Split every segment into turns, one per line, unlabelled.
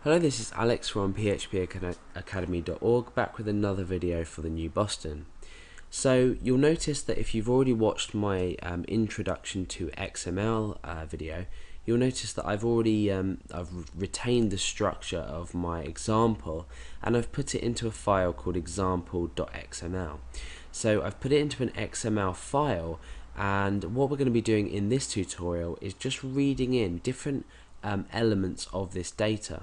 Hello, this is Alex from phpAcademy.org, back with another video for the new Boston. So you'll notice that if you've already watched my introduction to XML video, you'll notice that I've retained the structure of my example and I've put it into a file called example.xml. So I've put it into an XML file, and what we're going to be doing in this tutorial is just reading in different elements of this data.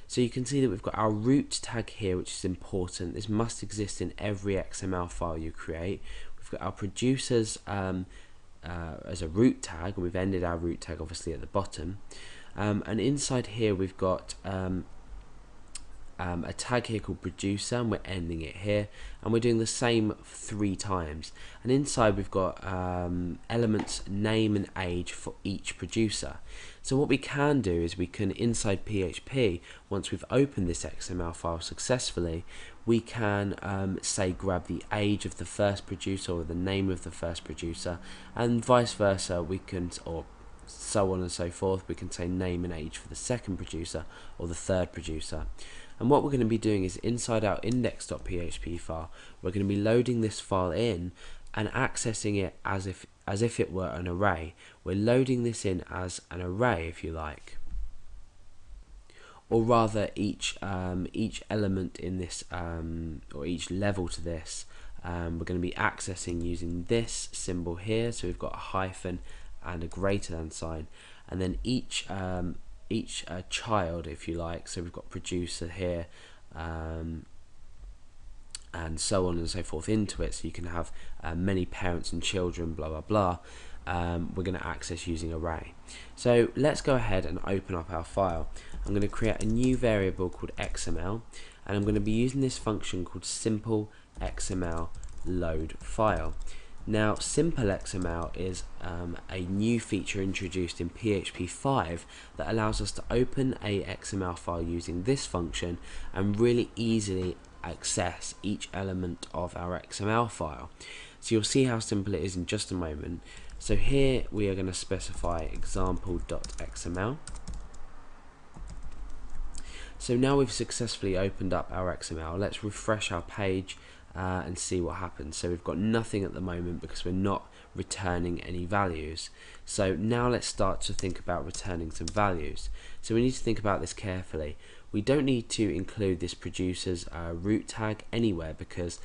So you can see that we've got our root tag here, which is important. This must exist in every XML file you create. We've got our producers as a root tag, and we've ended our root tag obviously at the bottom. And inside here we've got a tag here called producer, and we're ending it here, and we're doing the same 3 times. And inside we've got elements name and age for each producer. So what we can do is we can, inside PHP, once we've opened this XML file successfully, we can say grab the age of the first producer or the name of the first producer, and vice versa. We can, or so on and so forth, we can say name and age for the second producer or the third producer. And what we're going to be doing is inside our index.php file, we're going to be loading this file in and accessing it as if it were an array. We're loading this in as an array, if you like, or rather each element in this or each level to this we're going to be accessing using this symbol here. So we've got a hyphen and a greater than sign, and then each child, if you like. So we've got producer here, and so on and so forth into it, so you can have many parents and children, blah blah blah. We're going to access using array. So let's go ahead and open up our file. I'm going to create a new variable called XML, and I'm going to be using this function called simple XML load file. Now, simple XML is a new feature introduced in PHP 5 that allows us to open a XML file using this function and really easily access each element of our XML file. So you'll see how simple it is in just a moment. So here we are going to specify example.xml. So now we've successfully opened up our XML. Let's refresh our page and see what happens. So we've got nothing at the moment because we're not returning any values. So now let's start to think about returning some values. So we need to think about this carefully. We don't need to include this producer's root tag anywhere because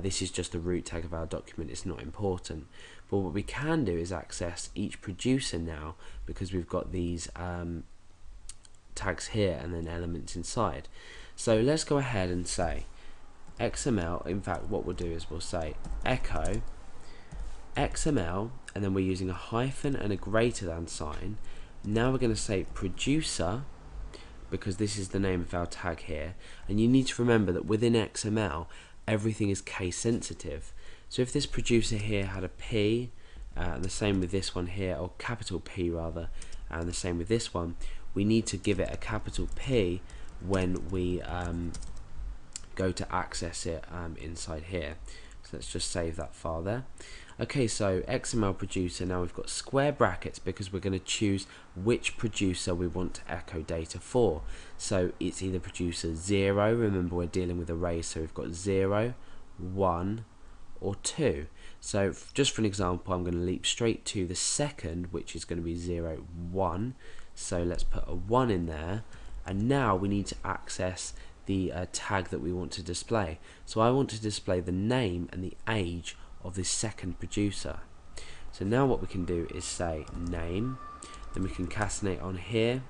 this is just the root tag of our document. It's not important. But what we can do is access each producer now, because we've got these tags here and then elements inside. So let's go ahead and say XML. In fact, what we'll do is we'll say echo XML, and then we're using a hyphen and a greater than sign. Now we're going to say producer, because this is the name of our tag here, and you need to remember that within XML everything is case sensitive. So if this producer here had a P, and the same with this one here, or capital P rather, and the same with this one, we need to give it a capital P when we go to access it inside here. So let's just save that file there. Okay, so XML producer, now we've got square brackets because we're going to choose which producer we want to echo data for. So it's either producer 0, remember we're dealing with arrays, so we've got 0, 1 or 2. So just for an example, I'm going to leap straight to the second, which is going to be 0, 1. So let's put a 1 in there, and now we need to access the tag that we want to display. So I want to display the name and the age of this second producer. So now what we can do is say name, then we can concatenate on here,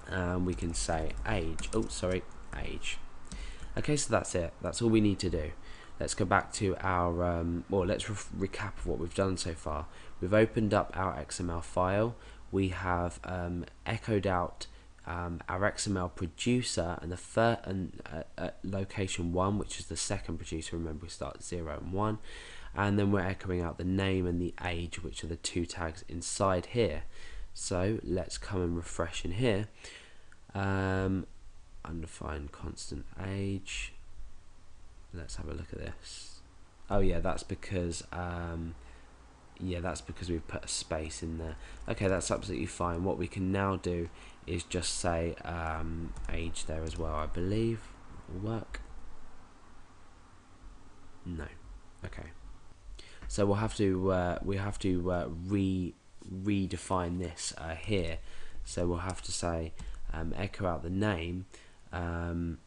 and we can say age. Oh, sorry, age. Okay, so that's it. That's all we need to do. Let's go back to our, well, let's recap of what we've done so far. We've opened up our XML file. We have echoed out our XML producer and the location 1, which is the second producer. Remember, we start 0 and 1, and then we're echoing out the name and the age, which are the 2 tags inside here. So let's come and refresh in here. Undefined constant age. Let's have a look at this. Oh yeah, that's because yeah, that's because we've put a space in there. Okay, that's absolutely fine. What we can now do is just say age there as well, I believe. Will work. No. Okay. So we'll have to redefine this here. So we'll have to say echo out the name, and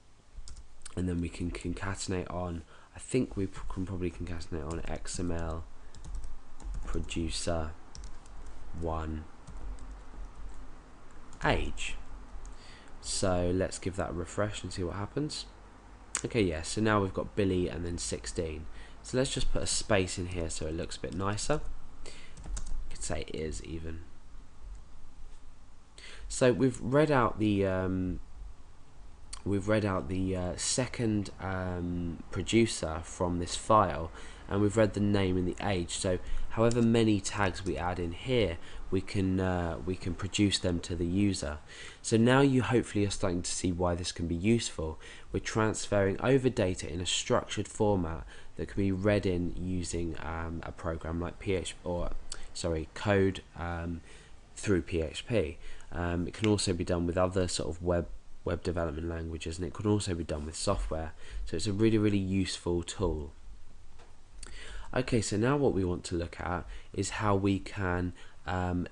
then we can concatenate on. I think we can probably concatenate on XML producer 1 age. So let's give that a refresh and see what happens. Okay, yeah, so now we've got Billy and then 16. So let's just put a space in here so it looks a bit nicer. You could say is even. So we've read out the second producer from this file, and we've read the name and the age. So however many tags we add in here, we can produce them to the user. So now you hopefully are starting to see why this can be useful. We're transferring over data in a structured format that can be read in using a program like code through PHP. It can also be done with other sort of web development languages, and it can also be done with software. So it's a really useful tool. Okay, so now what we want to look at is how we can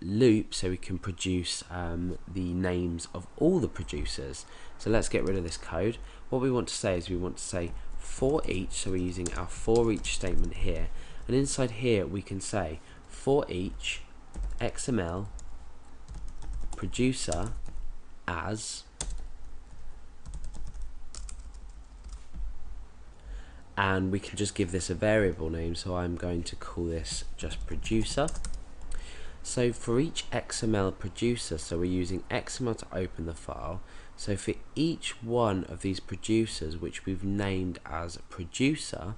loop, so we can produce the names of all the producers. So let's get rid of this code. What we want to say is we want to say for each, so we're using our for each statement here, and inside here we can say for each XML producer as, and we can just give this a variable name, so I'm going to call this just producer. So for each XML producer, so we're using XML to open the file, so for each one of these producers which we've named as producer,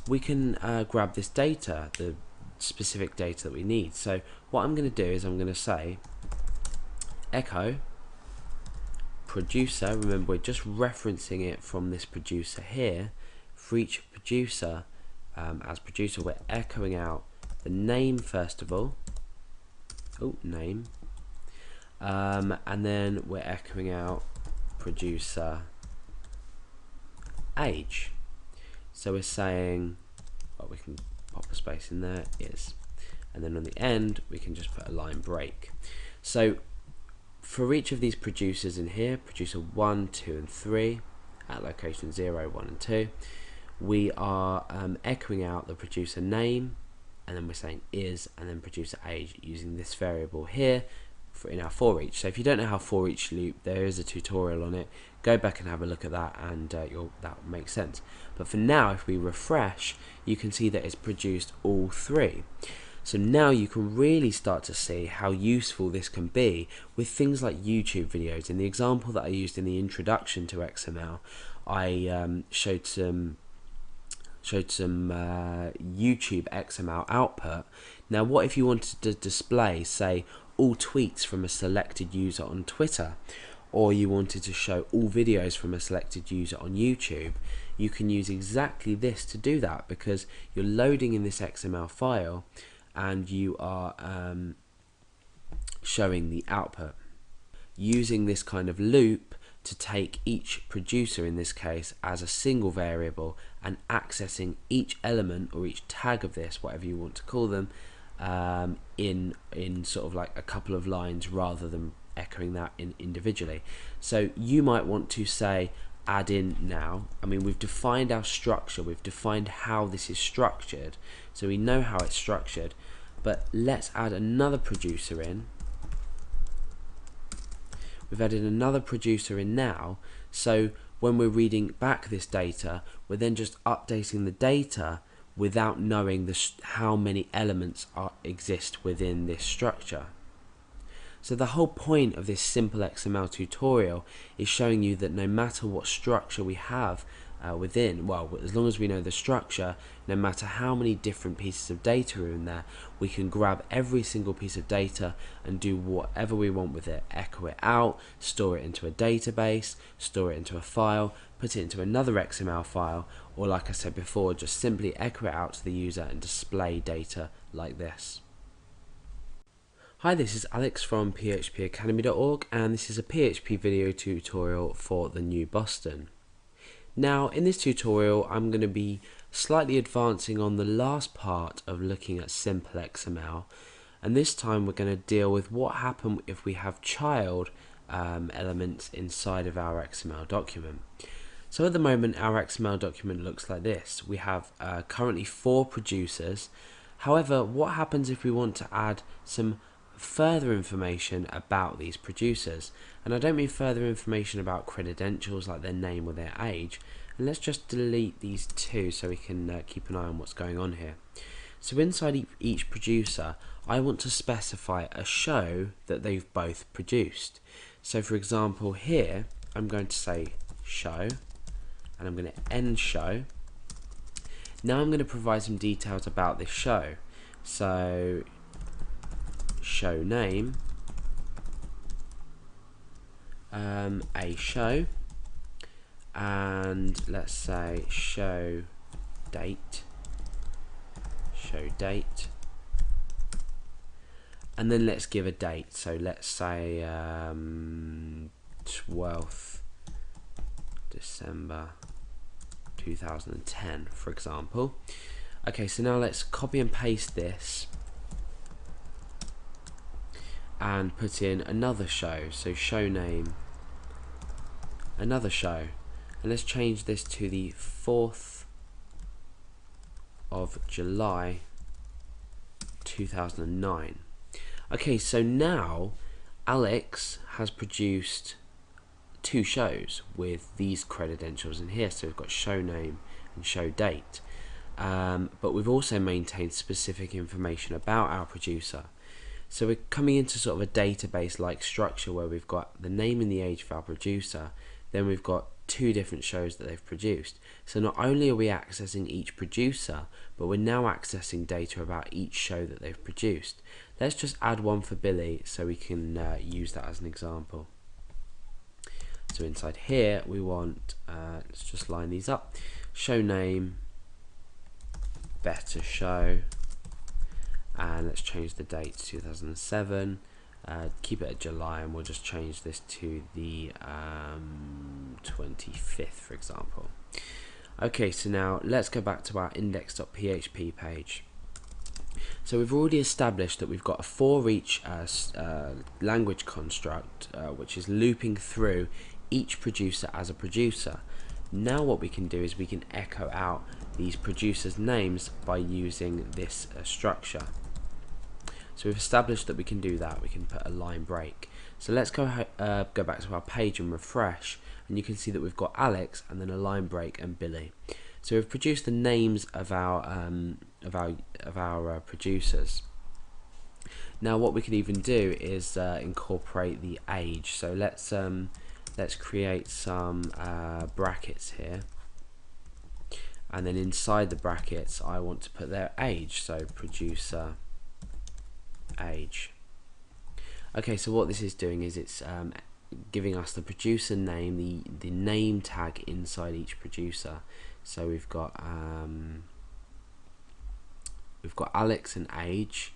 we can grab this data, the specific data that we need. So what I'm going to do is I'm going to say echo producer. Remember, we're just referencing it from this producer here. For each producer as producer, we're echoing out the name first of all. Name, and then we're echoing out producer age. So we're saying, well, we can pop a space in there, is, and then on the end we can just put a line break. So for each of these producers in here, producer 1, 2 and 3 at location 0, 1 and 2, we are echoing out the producer name, and then we're saying is, and then producer age using this variable here in our for each. So if you don't know how for each loop, there is a tutorial on it. Go back and have a look at that, and that will make sense. But for now, if we refresh, you can see that it's produced all 3. So now you can really start to see how useful this can be with things like YouTube videos. In the example that I used in the introduction to XML, I showed some YouTube XML output. Now what if you wanted to display, say, all tweets from a selected user on Twitter, or you wanted to show all videos from a selected user on YouTube? You can use exactly this to do that, because you're loading in this XML file and you are showing the output. Using this kind of loop to take each producer in this case as a single variable and accessing each element or each tag of this, whatever you want to call them, in sort of like a couple of lines rather than echoing that in individually. So you might want to say add in now. I mean, we've defined our structure, we've defined how this is structured, so we know how it's structured, but let's add another producer in. We've added another producer in now, so when we're reading back this data, we're then just updating the data without knowing how many elements exist within this structure. So the whole point of this simple XML tutorial is showing you that no matter what structure we have within, well, as long as we know the structure, no matter how many different pieces of data are in there, we can grab every single piece of data and do whatever we want with it. Echo it out, store it into a database, store it into a file, put it into another XML file, or like I said before, just simply echo it out to the user and display data like this. Hi, this is Alex from phpacademy.org, and this is a PHP video tutorial for the new Boston. Now, in this tutorial, I'm going to be slightly advancing on the last part of looking at simple XML, and this time we're going to deal with what happens if we have child elements inside of our XML document. So at the moment, our XML document looks like this. We have currently 4 producers. However, what happens if we want to add some further information about these producers? And I don't mean further information about credentials like their name or their age. And let's just delete these 2 so we can keep an eye on what's going on here. So inside each producer, I want to specify a show that they've both produced. So for example, here I'm going to say show, and I'm going to end show. Now I'm going to provide some details about this show. So show name, a show, and let's say show date, and then let's give a date. So let's say 12th December 2010, for example. Okay, so now let's copy and paste this and put in another show. So show name, another show, and let's change this to the 4th of July 2009. Okay, so now Alex has produced 2 shows with these credentials in here. So we've got show name and show date, but we've also maintained specific information about our producer. So we're coming into sort of a database like structure where we've got the name and the age of our producer, then we've got 2 different shows that they've produced. So not only are we accessing each producer, but we're now accessing data about each show that they've produced. Let's just add one for Billy so we can use that as an example. So inside here we want, let's just line these up, show name, better show, and let's change the date to 2007, keep it at July, and we'll just change this to the 25th, for example. Okay, so now let's go back to our index.php page. So we've already established that we've got a for each language construct which is looping through each producer as a producer. Now what we can do is we can echo out these producers' names by using this structure. So we've established that we can do that. We can put a line break. So let's go back to our page and refresh, and you can see that we've got Alex and then a line break and Billy. So we've produced the names of our producers. Now what we can even do is incorporate the age. So let's create some brackets here, and then inside the brackets I want to put their age. So producer age. Okay, so what this is doing is it's giving us the producer name, the name tag inside each producer. So we've got Alex and age,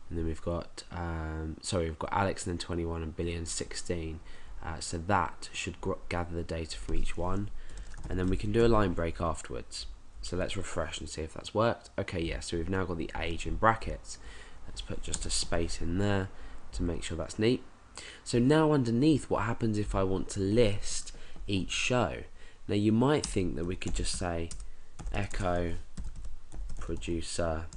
and then we've got Alex and then 21 and Billy and 16. So that should gather the data from each one, and then we can do a line break afterwards. So let's refresh and see if that's worked. Okay, yeah, so we've now got the age in brackets. Let's put just a space in there to make sure that's neat. So now underneath, what happens if I want to list each show? Now you might think that we could just say echo producer.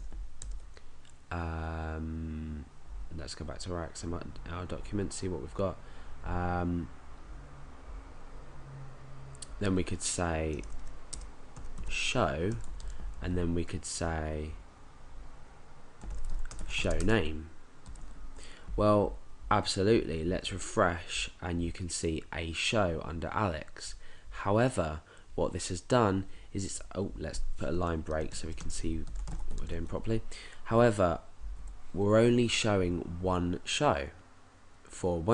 Let's go back to our XML document, see what we've got. Then we could say show, and then we could say show name. Well, absolutely, let's refresh and you can see a show under Alex. However, what this has done is it's, let's put a line break so we can see what we're doing properly. However, we're only showing one show for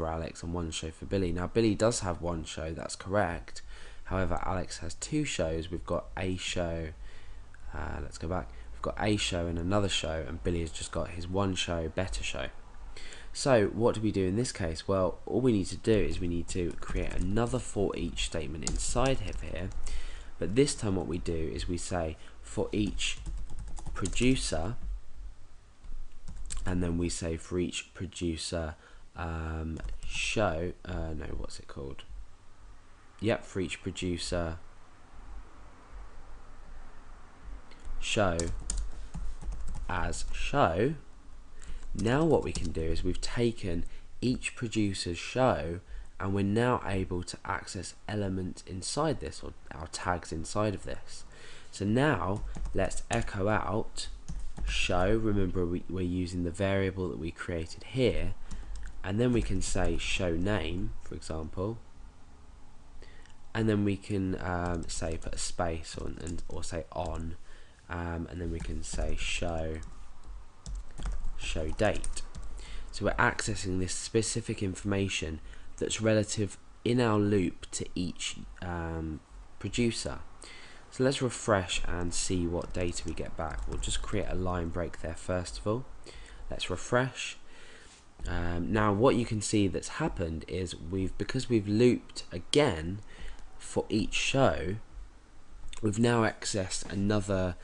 Alex and one show for Billy. Now Billy does have one show, that's correct. However, Alex has two shows. We've got a show, let's go back, we've got a show and another show, and Billy has just got his one show, better show. So what do we do in this case? Well, all we need to do is we need to create another for each statement inside here, but this time what we do is we say for each producer, and then we say for each producer show, no, what's it called? Yep, for each producer show as show. Now what we can do is we've taken each producer's show and we're now able to access elements inside this, or our tags inside of this. So now let's echo out show. Remember, we're using the variable that we created here, and then we can say show name, for example, and then we can say put a space or say on, and then we can say show date. So we're accessing this specific information that's relative in our loop to each producer. So let's refresh and see what data we get back. We'll just create a line break there first of all. Let's refresh. Now what you can see that's happened is because we've looped again for each show, we've now accessed another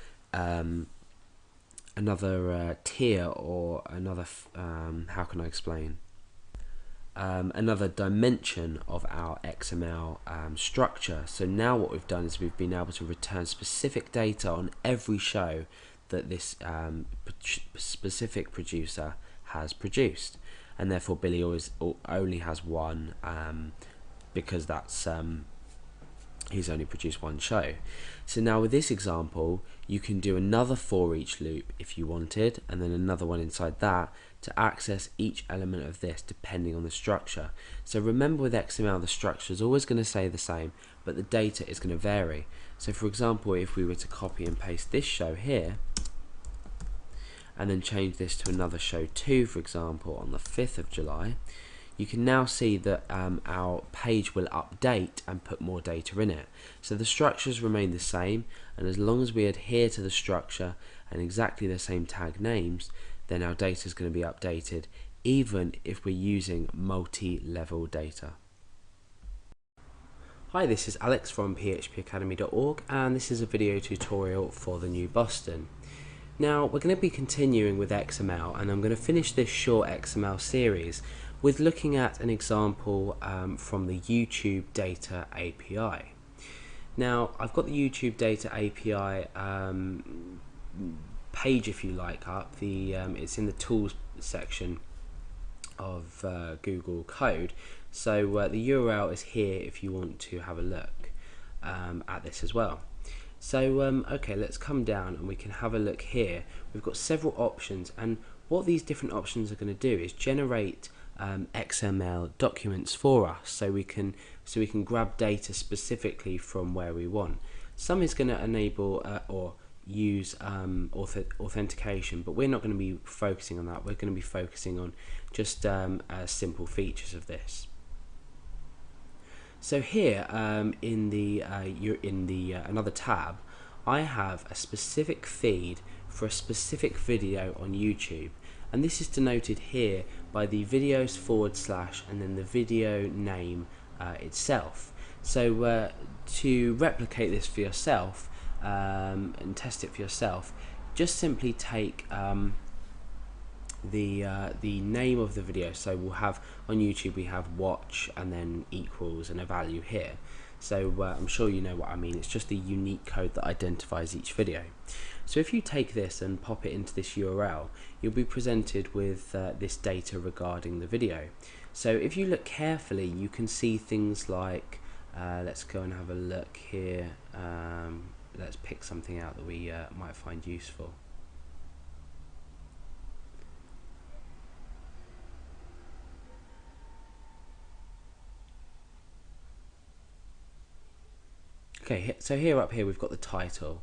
tier, or another how can I explain, another dimension of our XML structure. So now what we've done is we've been able to return specific data on every show that this specific producer has produced, and therefore Billy only has one, because that's he's only produced one show. So now with this example, you can do another for each loop if you wanted, and then another one inside that to access each element of this depending on the structure. So remember, with XML, the structure is always going to stay the same, but the data is going to vary. So for example, if we were to copy and paste this show here, and then change this to another show 2, for example, on the 5th of July, you can now see that our page will update and put more data in it. So the structures remain the same, and as long as we adhere to the structure and exactly the same tag names, then our data is going to be updated, even if we're using multi-level data. Hi, this is Alex from phpAcademy.org, and this is a video tutorial for the New Boston. Now we're going to be continuing with XML, and I'm going to finish this short XML series with looking at an example from the YouTube Data API. Now I've got the YouTube Data API page, if you like, up. It's in the tools section of Google Code, so the URL is here if you want to have a look at this as well. So okay, let's come down and we can have a look here. We've got several options, and what these different options are going to do is generate XML documents for us, so we can grab data specifically from where we want. Some is going to enable or use authentication, but we're not going to be focusing on that. We're going to be focusing on just simple features of this. So here in the another tab, I have a specific feed for a specific video on YouTube, and this is denoted here by the videos / and then the video name itself. So to replicate this for yourself and test it for yourself, just simply take the name of the video. So we'll have on YouTube, we have watch and then equals and a value here. So I'm sure you know what I mean. It's just the unique code that identifies each video. So if you take this and pop it into this URL, you'll be presented with this data regarding the video. So if you look carefully, you can see things like, let's go and have a look here. Let's pick something out that we might find useful. Okay, so here up here we've got the title.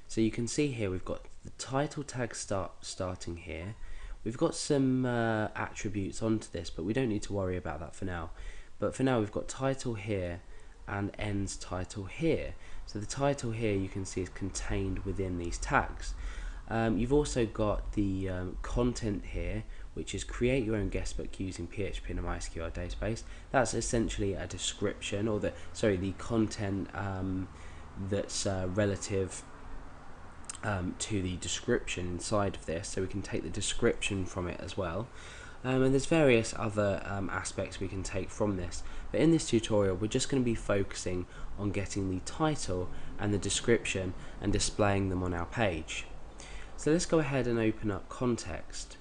So you can see here we've got the title tag starting here. We've got some attributes onto this, but we don't need to worry about that for now. But for now we've got title here, and ends title here. So the title here you can see is contained within these tags. You've also got the content here, which is create your own guestbook using PHP in a MySQL database. That's essentially a description, or the content that's relative to the description inside of this. So we can take the description from it as well. And there's various other aspects we can take from this, but in this tutorial we're just going to be focusing on getting the title and the description and displaying them on our page. So let's go ahead and open up context.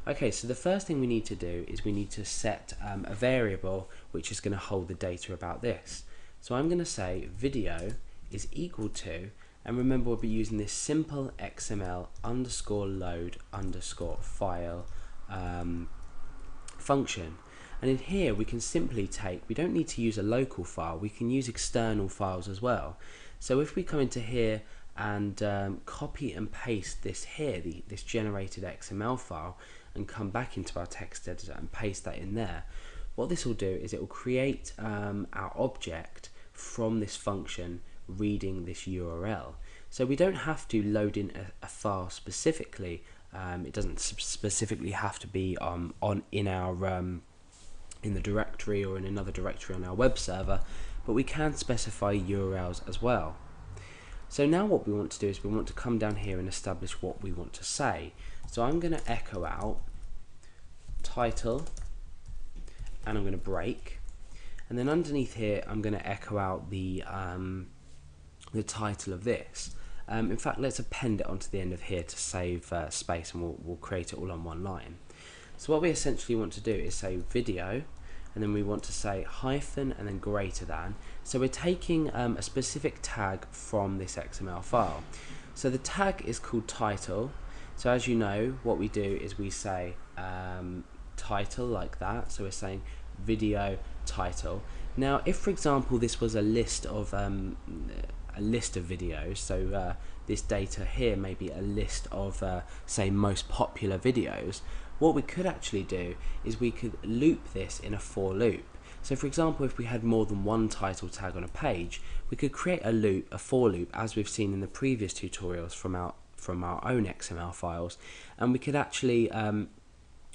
Okay, so the first thing we need to do is we need to set a variable which is going to hold the data about this. So I'm going to say video is equal to, and remember we'll be using this simple XML underscore load underscore file function, and in here we can simply we don't need to use a local file, we can use external files as well. So if we come into here and copy and paste this here, this generated XML file, and come back into our text editor and paste that in there, what this will do is it will create our object from this function reading this URL. So we don't have to load in a file specifically. It doesn't specifically have to be in the directory or in another directory on our web server, but we can specify URLs as well. So now what we want to do is we want to come down here and establish what we want to say. So I'm going to echo out title, and I'm going to break, and then underneath here I'm going to echo out the title of this. In fact, let's append it onto the end of here to save space, and we'll create it all on one line. So what we essentially want to do is say video, and then we want to say hyphen and then greater than. So we're taking a specific tag from this XML file. So the tag is called title. So as you know, what we do is we say title like that. So we're saying video title. Now if for example this was a list of videos, so this data here may be a list of say most popular videos, what we could actually do is we could loop this in a for loop. So for example, if we had more than one title tag on a page, we could create a for loop, as we've seen in the previous tutorials from our own XML files, and we could actually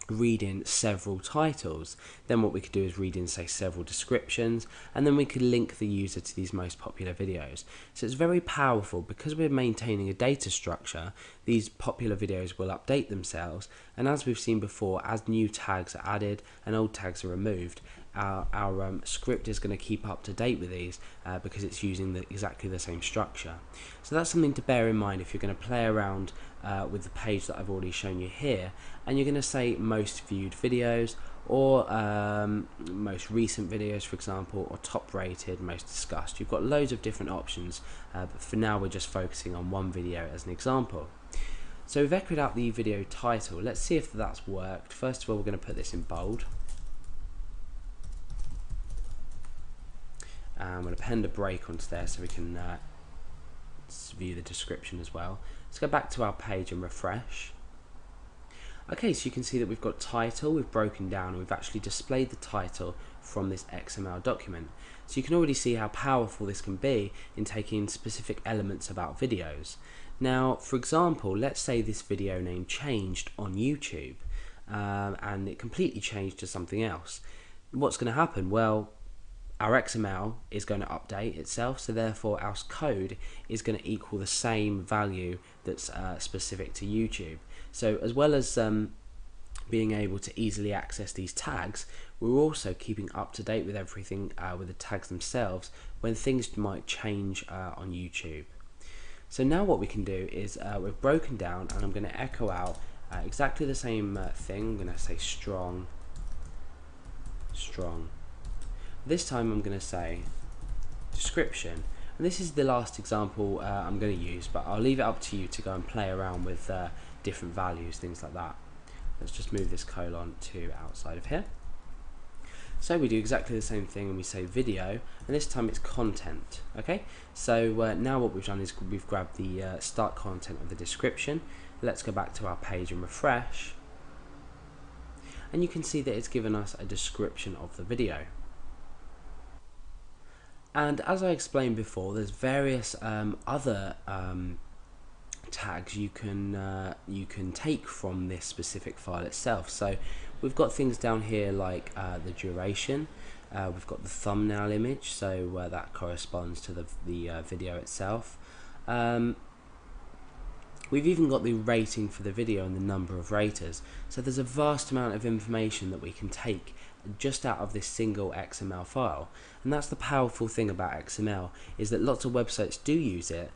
read in several titles. Then what we could do is read in, say, several descriptions, and then we could link the user to these most popular videos. So it's very powerful because we're maintaining a data structure. These popular videos will update themselves, and as we've seen before, as new tags are added and old tags are removed, our script is going to keep up to date with these because it's using exactly the same structure. So that's something to bear in mind if you're going to play around with the page that I've already shown you here, and you're going to say most viewed videos, or most recent videos, for example, or top rated, most discussed. You've got loads of different options, but for now we're just focusing on one video as an example. So we've echoed out the video title. Let's see if that's worked. First of all, we're going to put this in bold. I'm going to append a break onto there so we can view the description as well. Let's go back to our page and refresh. Okay, so you can see that we've got title, we've broken down, and we've actually displayed the title from this XML document. So you can already see how powerful this can be in taking specific elements about videos. Now, for example, let's say this video name changed on YouTube and it completely changed to something else. What's going to happen? Well, our XML is going to update itself, so therefore our code is going to equal the same value that's specific to YouTube. So as well as being able to easily access these tags, we're also keeping up to date with everything with the tags themselves when things might change on YouTube. So now what we can do is we've broken down, and I'm going to echo out exactly the same thing. I'm going to say strong. This time I'm going to say description, and this is the last example I'm going to use, but I'll leave it up to you to go and play around with different values, things like that. Let's just move this colon to outside of here. So we do exactly the same thing, and we say video, and this time it's content. Okay, so now what we've done is we've grabbed the start content of the description. Let's go back to our page and refresh, and you can see that it's given us a description of the video. And as I explained before, there's various other tags you can take from this specific file itself. So we've got things down here like the duration. We've got the thumbnail image, so that corresponds to the video itself. We've even got the rating for the video and the number of raters. So there's a vast amount of information that we can take just out of this single XML file. And that's the powerful thing about XML, is that lots of websites do use it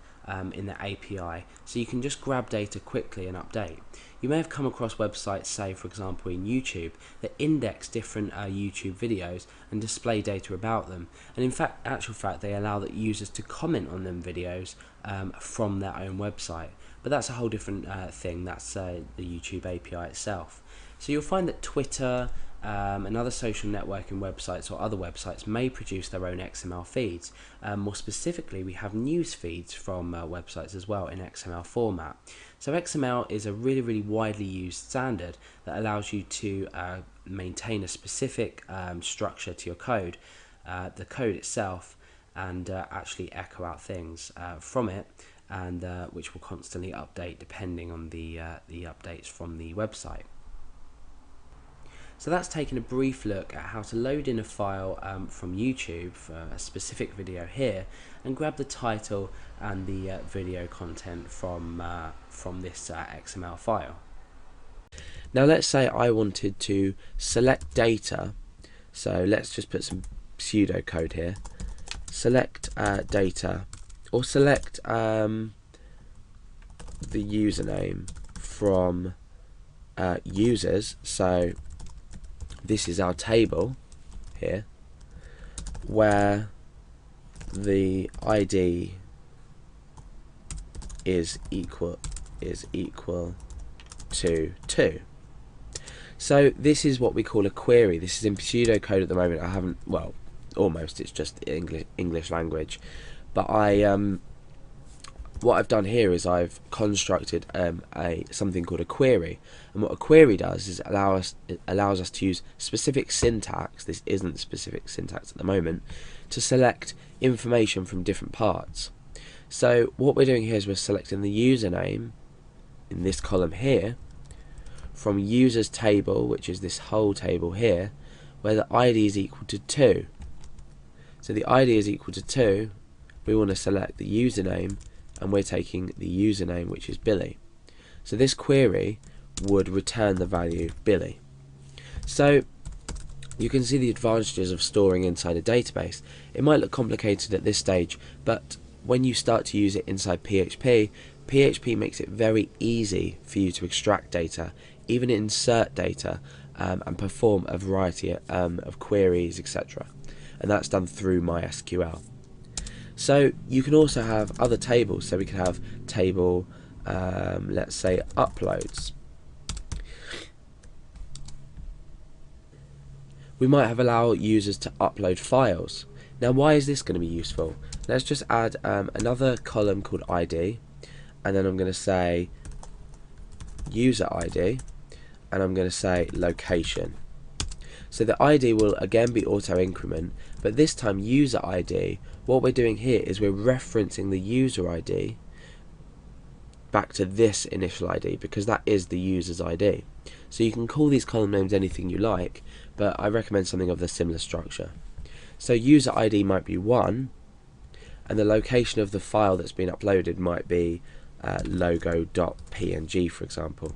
in the API, so you can just grab data quickly and update. You may have come across websites, say for example in YouTube, that index different YouTube videos and display data about them, and in actual fact they allow the users to comment on them videos from their own website. But that's a whole different thing. That's the YouTube API itself. So you'll find that Twitter and other social networking websites or other websites may produce their own XML feeds. More specifically, we have news feeds from websites as well in XML format. So XML is a really widely used standard that allows you to maintain a specific structure to your code, the code itself, and actually echo out things from it, and which will constantly update depending on the updates from the website. So that's taken a brief look at how to load in a file from YouTube for a specific video here, and grab the title and the video content from this XML file. Now let's say I wanted to select data, so let's just put some pseudocode here. Select data, or select the username from users. So this is our table here, where the ID is equal to 2. So this is what we call a query. This is in pseudocode at the moment. I haven't, well, almost, it's just English language, but what I've done here is I've constructed something called a query, and what a query does is it allows us to use specific syntax. This isn't specific syntax at the moment, to select information from different parts. So what we're doing here is we're selecting the username in this column here from users table, which is this whole table here, where the ID is equal to 2. So the ID is equal to 2, we want to select the username, and we're taking the username, which is Billy. So this query would return the value Billy. So you can see the advantages of storing inside a database. It might look complicated at this stage, but when you start to use it inside PHP, PHP makes it very easy for you to extract data, even insert data, and perform a variety of queries, etc. And that's done through MySQL. So you can also have other tables. So we could have table, let's say, uploads. We might have allow users to upload files. Now why is this going to be useful? Let's just add another column called ID, and then I'm going to say user ID, and I'm going to say location. So the ID will again be auto increment, but this time user ID, what we're doing here is we're referencing the user ID back to this initial ID, because that is the user's ID. So you can call these column names anything you like, but I recommend something of the similar structure. So user ID might be 1, and the location of the file that's been uploaded might be logo.png, for example.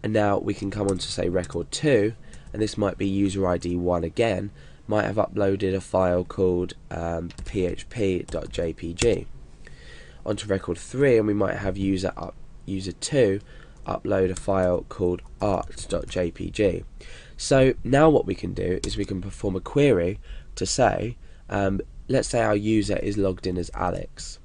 And now we can come on to say record 2, and this might be user ID 1 again, might have uploaded a file called php.jpg. Onto record 3, and we might have user 2 upload a file called art.jpg. So now what we can do is we can perform a query to say, let's say our user is logged in as Alex.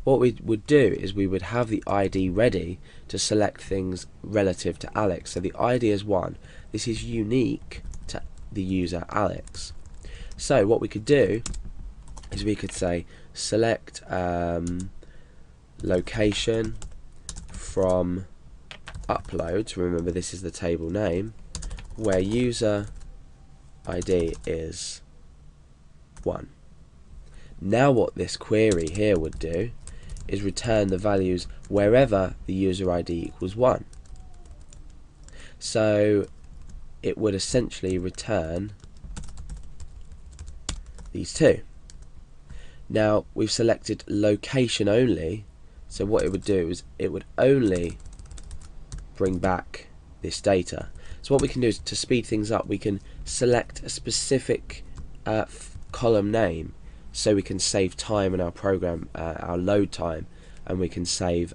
What we would do is we would have the ID ready to select things relative to Alex. So the ID is 1. This is unique to the user Alex. So what we could do is we could say select location from uploads. Remember, this is the table name, where user ID is 1. Now what this query here would do is return the values wherever the user ID equals 1. So it would essentially return these two. Now we've selected location only, so what it would do is it would only bring back this data. So what we can do is, to speed things up, we can select a specific column name, so we can save time in our program, our load time, and we can save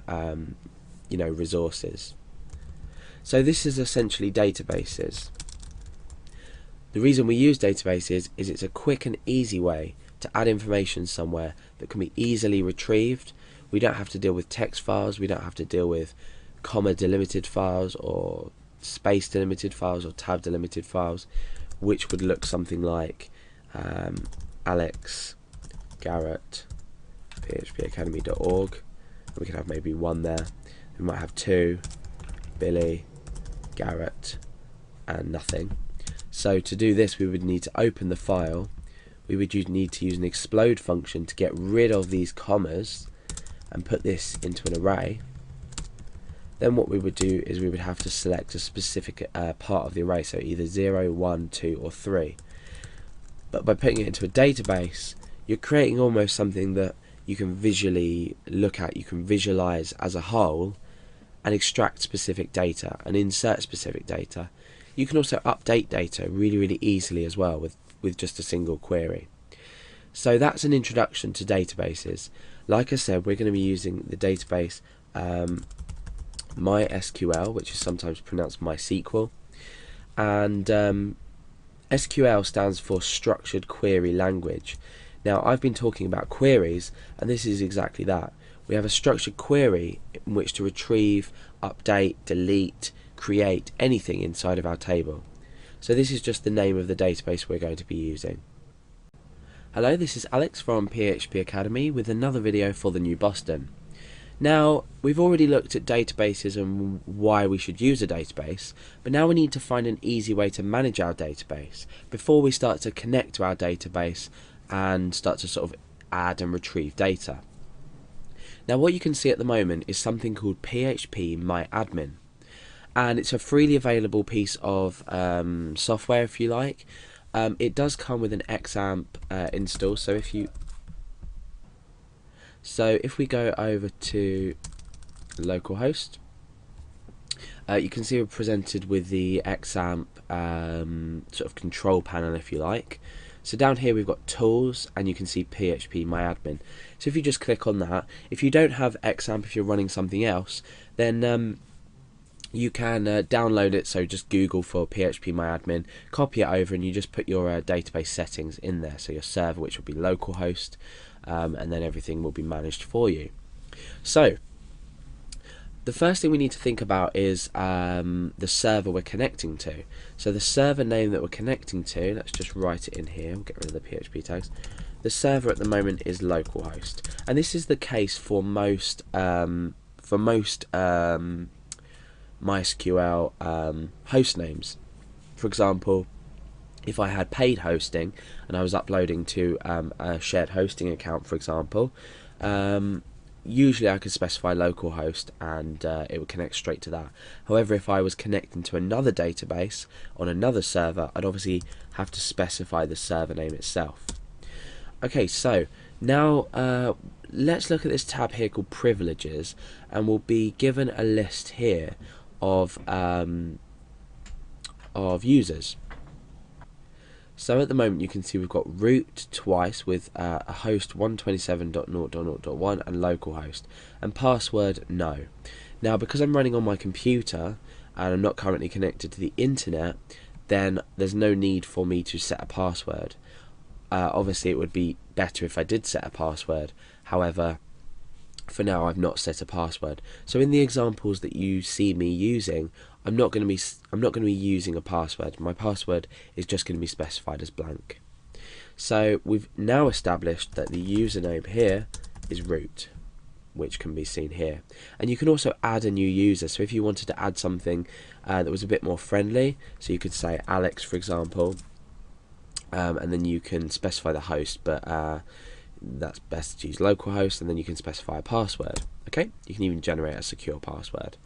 resources. So this is essentially databases. The reason we use databases is it's a quick and easy way to add information somewhere that can be easily retrieved. We don't have to deal with text files, we don't have to deal with comma delimited files or space delimited files or tab delimited files, which would look something like Alex Garrett phpacademy.org. We could have maybe one there. We might have two, Billy Garrett, and nothing. So to do this, we would need to open the file. We would need to use an explode function to get rid of these commas and put this into an array. Then what we would do is we would have to select a specific part of the array, so either 0, 1, 2 or 3. But by putting it into a database, you're creating almost something that you can visually look at, you can visualize as a whole and extract specific data and insert specific data. You can also update data really easily as well with just a single query. So that's an introduction to databases. Like I said, we're going to be using the database MySQL, which is sometimes pronounced MySQL, and SQL stands for Structured Query Language. Now I've been talking about queries, and this is exactly that. We have a structured query in which to retrieve, update, delete, create anything inside of our table. So this is just the name of the database we're going to be using. Hello, this is Alex from PHP Academy with another video for the New Boston. Now, we've already looked at databases and why we should use a database, but now we need to find an easy way to manage our database before we start to connect to our database and start to sort of add and retrieve data. Now what you can see at the moment is something called phpMyAdmin, and it's a freely available piece of software, if you like. It does come with an XAMPP install, so if we go over to localhost, you can see we're presented with the XAMPP sort of control panel, if you like. So down here we've got tools, and you can see phpMyAdmin. So if you just click on that, if you don't have XAMPP, if you're running something else, then you can download it. So just Google for phpMyAdmin, copy it over, and you just put your database settings in there. So your server, which will be localhost, and then everything will be managed for you. So the first thing we need to think about is the server we're connecting to. So the server name that we're connecting to, let's just write it in here, we'll get rid of the PHP tags. The server at the moment is localhost, and this is the case for most MySQL host names. For example, if I had paid hosting and I was uploading to a shared hosting account, for example, usually I could specify localhost and it would connect straight to that. However, if I was connecting to another database on another server, I'd obviously have to specify the server name itself. Okay, so now let's look at this tab here called privileges, and we'll be given a list here of users. So at the moment you can see we've got root twice with a host 127.0.0.1 and localhost, and password no. Now because I'm running on my computer and I'm not currently connected to the internet, then there's no need for me to set a password. Obviously it would be better if I did set a password, however for now I've not set a password. So in the examples that you see me using, I'm not going to be using a password. My password is just going to be specified as blank. So we've now established that the username here is root, which can be seen here. And you can also add a new user. So if you wanted to add something that was a bit more friendly, so you could say Alex, for example, and then you can specify the host, but that's best to use localhost, and then you can specify a password. Okay, you can even generate a secure password.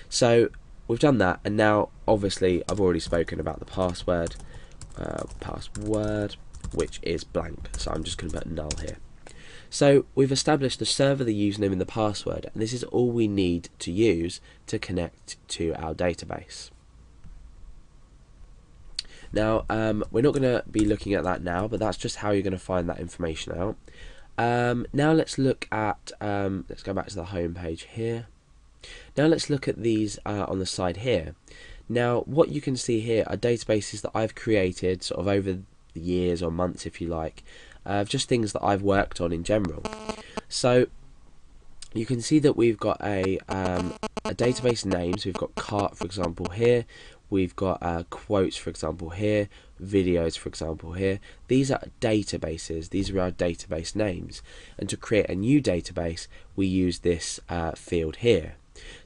So we've done that, and now obviously I've already spoken about the password, which is blank, so I'm just going to put null here. So we've established the server, the username and the password, and this is all we need to use to connect to our database. Now we're not going to be looking at that now, but that's just how you're going to find that information out. Now let's look at, let's go back to the home page here. Now let's look at these on the side here. Now what you can see here are databases that I've created sort of over the years or months, if you like, just things that I've worked on in general. So you can see that we've got a database name, so we've got cart, for example, here. We've got quotes, for example, here, videos, for example, here. These are databases. These are our database names. And to create a new database, we use this field here.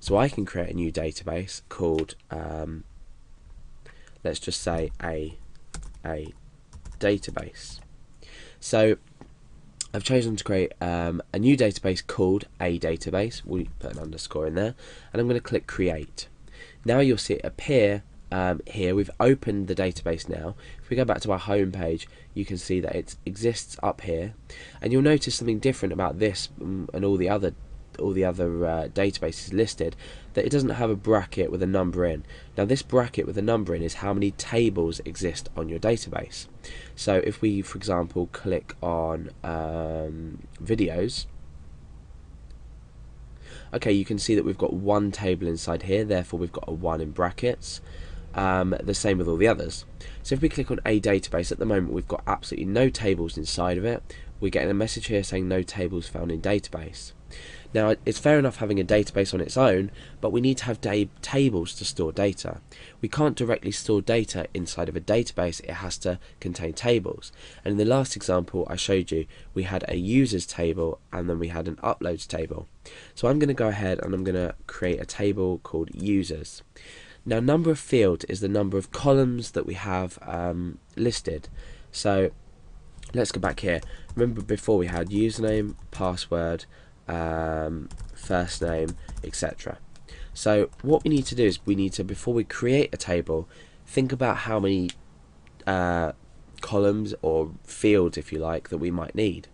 So I can create a new database called, let's just say a database. So I've chosen to create a new database called a database. We put an underscore in there, and I'm going to click create. Now you'll see it appear here. We've opened the database now. If we go back to our home page, you can see that it exists up here, and you'll notice something different about this and all the other databases listed, that it doesn't have a bracket with a number in. Now this bracket with a number in is how many tables exist on your database. So if we, for example, click on videos, okay, you can see that we've got one table inside here, therefore we've got a 1 in brackets. The same with all the others. So if we click on a database, at the moment we've got absolutely no tables inside of it. We're getting a message here saying no tables found in database. Now it's fair enough having a database on its own, but we need to have tables to store data. We can't directly store data inside of a database, it has to contain tables. And in the last example I showed you, we had a users table and then we had an uploads table. So I'm going to go ahead and I'm going to create a table called users. Now number of field is the number of columns that we have listed. So let's go back here. Remember before we had username, password, first name, etc. So what we need to do is we need to, before we create a table, think about how many columns or fields, if you like, that we might need.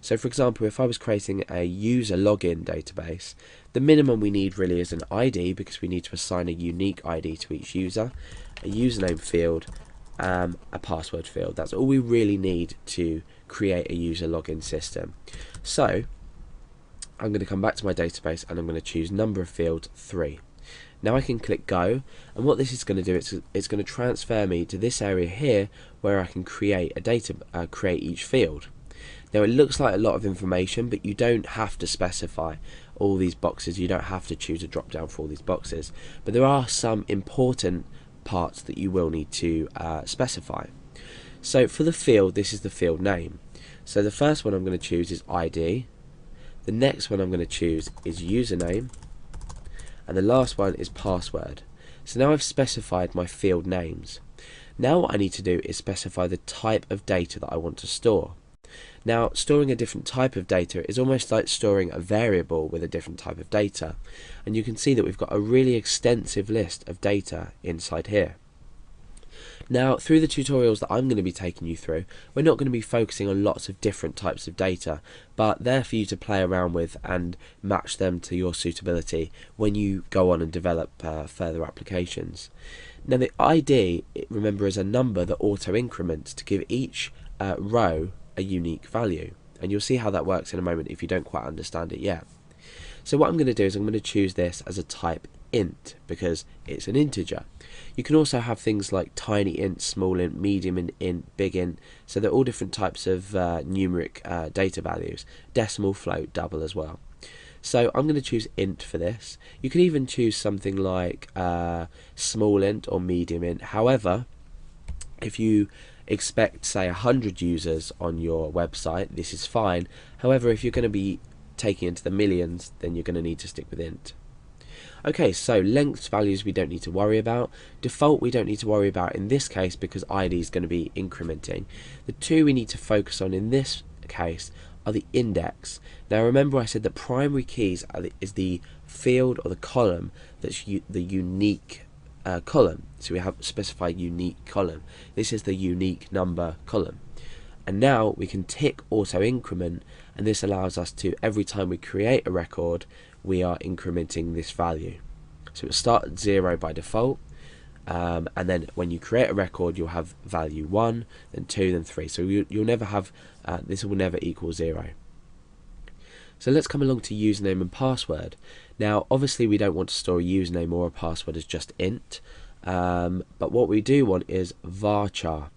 So for example, if I was creating a user login database, the minimum we need really is an ID, because we need to assign a unique ID to each user, a username field, a password field. That's all we really need to create a user login system. So I'm going to come back to my database and I'm going to choose number of field 3. Now I can click go, and what this is going to do, it's going to transfer me to this area here where I can create a create each field. Now it looks like a lot of information, but you don't have to specify all these boxes. You don't have to choose a drop down for all these boxes, but there are some important parts that you will need to specify. So for the field, this is the field name. So the first one I'm going to choose is ID. The next one I'm going to choose is username, and the last one is password. So now I've specified my field names. Now what I need to do is specify the type of data that I want to store. Now storing a different type of data is almost like storing a variable with a different type of data, and you can see that we've got a really extensive list of data inside here. Now through the tutorials that I'm going to be taking you through, we're not going to be focusing on lots of different types of data, but they're for you to play around with and match them to your suitability when you go on and develop further applications. Now the ID, remember, is a number that auto increments to give each row a unique value, and you'll see how that works in a moment if you don't quite understand it yet. So what I'm going to do is I'm going to choose this as a type int because it's an integer. You can also have things like tiny int, small int, medium int, big int, so they're all different types of numeric data values, decimal, float, double as well. So I'm going to choose int for this. You can even choose something like small int or medium int. However, if you expect say 100 users on your website, this is fine. However, if you're going to be taking into the millions, then you're going to need to stick with int. Okay, so length values we don't need to worry about. Default we don't need to worry about in this case because ID is going to be incrementing. The two we need to focus on in this case are the index. Now remember I said that primary keys is the field or the column that's the unique column. So we have specified unique column. This is the unique number column. And now we can tick auto increment, and this allows us to, every time we create a record, we are incrementing this value. So it'll start at 0 by default, and then when you create a record you'll have value 1, then 2, then 3. So you'll never have, this will never equal 0. So let's come along to username and password. Now obviously we don't want to store a username or a password as just int, but what we do want is varchar.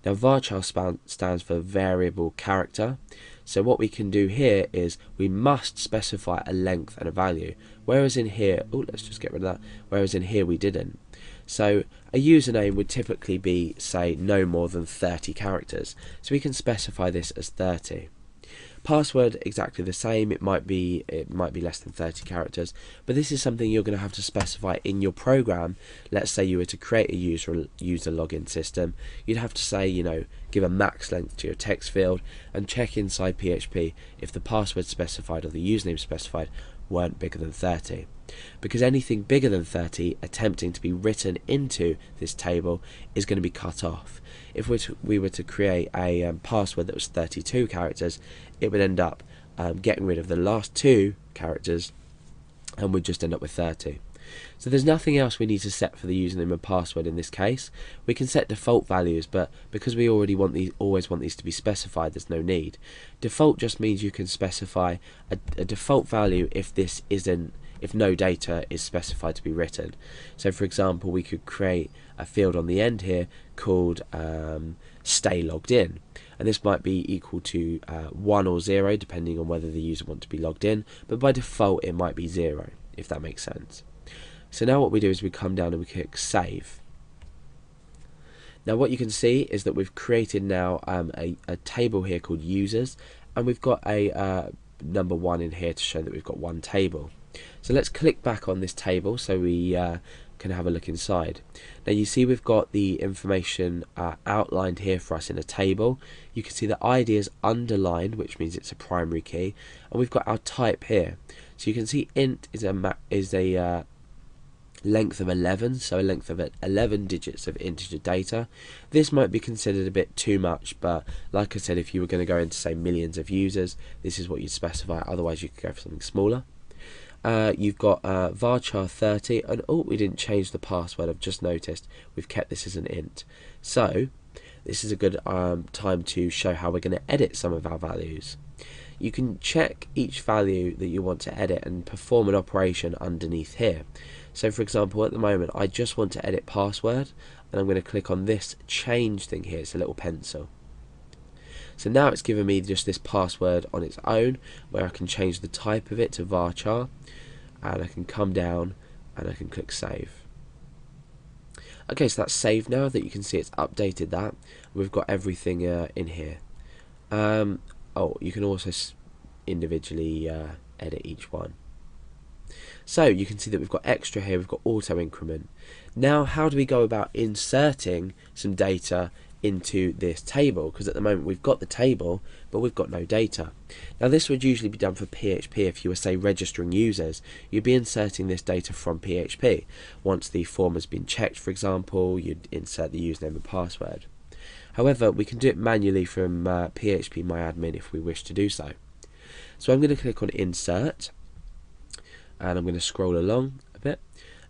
Now varchar stands for variable character. So what we can do here is we must specify a length and a value, whereas in here, let's just get rid of that, whereas in here we didn't. So a username would typically be, say, no more than 30 characters, so we can specify this as 30. Password exactly the same, it might be less than 30 characters, but this is something you're going to have to specify in your program. Let's say you were to create a user login system, you'd have to say, give a max length to your text field and check inside PHP if the password specified or the username specified weren't bigger than 30. Because anything bigger than 30 attempting to be written into this table is going to be cut off. If we were to create a password that was 32 characters, it would end up getting rid of the last 2 characters and would just end up with 30. So there's nothing else we need to set for the username and password in this case. We can set default values, but because we already always want these to be specified, there's no need. Default just means you can specify a default value if no data is specified to be written. So for example, we could create a field on the end here called stay logged in, and this might be equal to 1 or 0 depending on whether the user wants to be logged in, but by default it might be 0, if that makes sense. So now what we do is we come down and we click save. Now what you can see is that we've created now a table here called users, and we've got a number 1 in here to show that we've got one table. So let's click back on this table so we can have a look inside. Now you see we've got the information outlined here for us in a table. You can see the ID is underlined, which means it's a primary key, and we've got our type here. So you can see int is a length of 11, so a length of 11 digits of integer data. This might be considered a bit too much, but like I said, if you were going to go into, say, millions of users, this is what you'd specify. Otherwise you could go for something smaller. You've got varchar 30, and we didn't change the password. I've just noticed we've kept this as an int. So this is a good time to show how we're going to edit some of our values. You can check each value that you want to edit and perform an operation underneath here. So for example, at the moment I just want to edit password, and I'm going to click on this change thing here. It's a little pencil. So now it's given me just this password on its own, where I can change the type of it to varchar, and I can come down and I can click save. Okay, so that's saved now. That you can see it's updated that. We've got everything in here. You can also individually edit each one. So you can see that we've got extra here, we've got auto increment. Now how do we go about inserting some data into this table? Because at the moment we've got the table, but we've got no data. Now this would usually be done for PHP. If you were, say, registering users, you'd be inserting this data from PHP. Once the form has been checked, for example, you'd insert the username and password. However, we can do it manually from phpMyAdmin if we wish to do so. So I'm going to click on insert, and I'm going to scroll along a bit,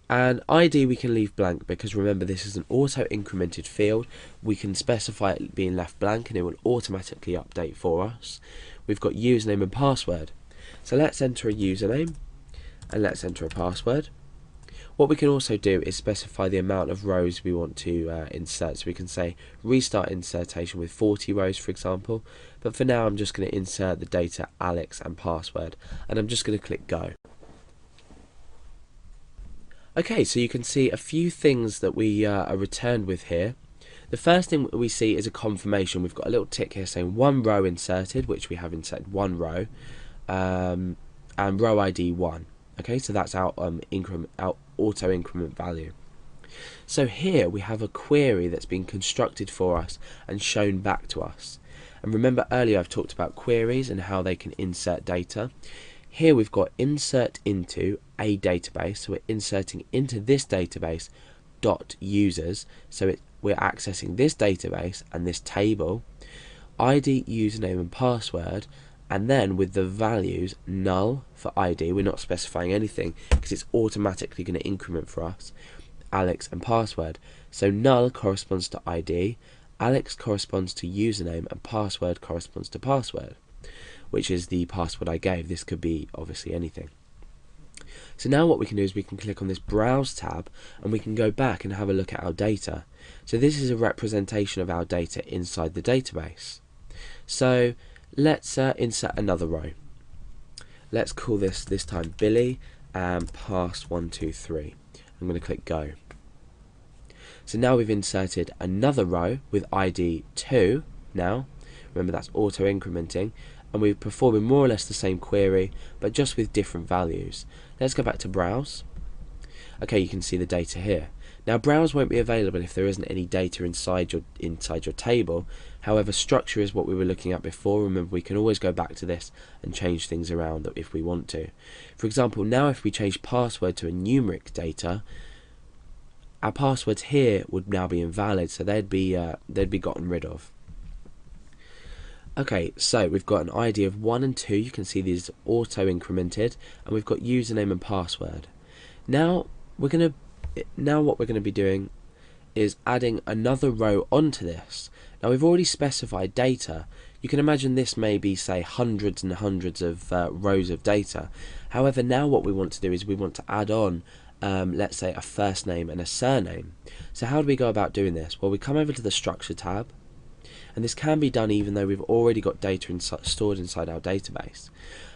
and ID we can leave blank, because remember this is an auto incremented field. We can specify it being left blank and it will automatically update for us. We've got username and password, so let's enter a username and let's enter a password. What we can also do is specify the amount of rows we want to insert, so we can say restart insertation with 40 rows, for example, but for now I'm just going to insert the data Alex and password, and I'm just going to click go. Okay, so you can see a few things that we are returned with here. The first thing we see is a confirmation. We've got a little tick here saying 1 row inserted, which we have inserted 1 row, and row ID 1. Okay, so that's our auto increment value. So here we have a query that's been constructed for us and shown back to us. And remember earlier I've talked about queries and how they can insert data. Here we've got insert into a database, so we're inserting into this database dot users, so we're accessing this database and this table, ID, username and password, and then with the values null for ID, we're not specifying anything because it's automatically going to increment for us, Alex and password. So null corresponds to ID, Alex corresponds to username, and password corresponds to password, which is the password I gave. This could be obviously anything. So now what we can do is we can click on this Browse tab and we can go back and have a look at our data. So this is a representation of our data inside the database. So let's insert another row. Let's call this time Billy and pass 123. I'm going to click Go. So now we've inserted another row with ID 2 now. Remember, that's auto incrementing, and we're performing more or less the same query but just with different values. Let's go back to Browse. Okay, you can see the data here. Now Browse won't be available if there isn't any data inside your table. However, structure is what we were looking at before. Remember, we can always go back to this and change things around if we want to. For example, now if we change password to a numeric data, our passwords here would now be invalid, so they'd be gotten rid of. Okay, so we've got an ID of 1 and 2. You can see these auto incremented, and we've got username and password. Now what we're going to be doing is adding another row onto this. Now we've already specified data. You can imagine this may be, say, hundreds and hundreds of rows of data. However, now what we want to do is we want to add on let's say a first name and a surname. So how do we go about doing this? Well, we come over to the Structure tab, and this can be done even though we've already got data stored inside our database.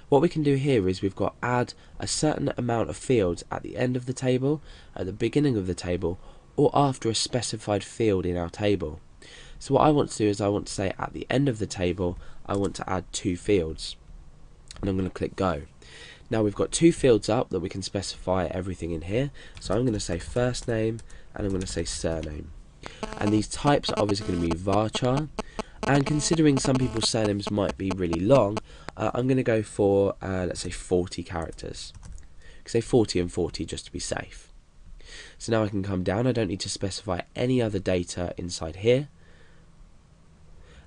What we can do here is we've got add a certain amount of fields at the end of the table, at the beginning of the table, or after a specified field in our table. So what I want to do is I want to say at the end of the table I want to add 2 fields, and I'm going to click Go. Now we've got 2 fields up that we can specify everything in here. So I'm going to say first name and I'm going to say surname. And these types are obviously going to be varchar. And considering some people's surnames might be really long, I'm going to go for, let's say 40 characters. Say 40 and 40 just to be safe. So now I can come down. I don't need to specify any other data inside here.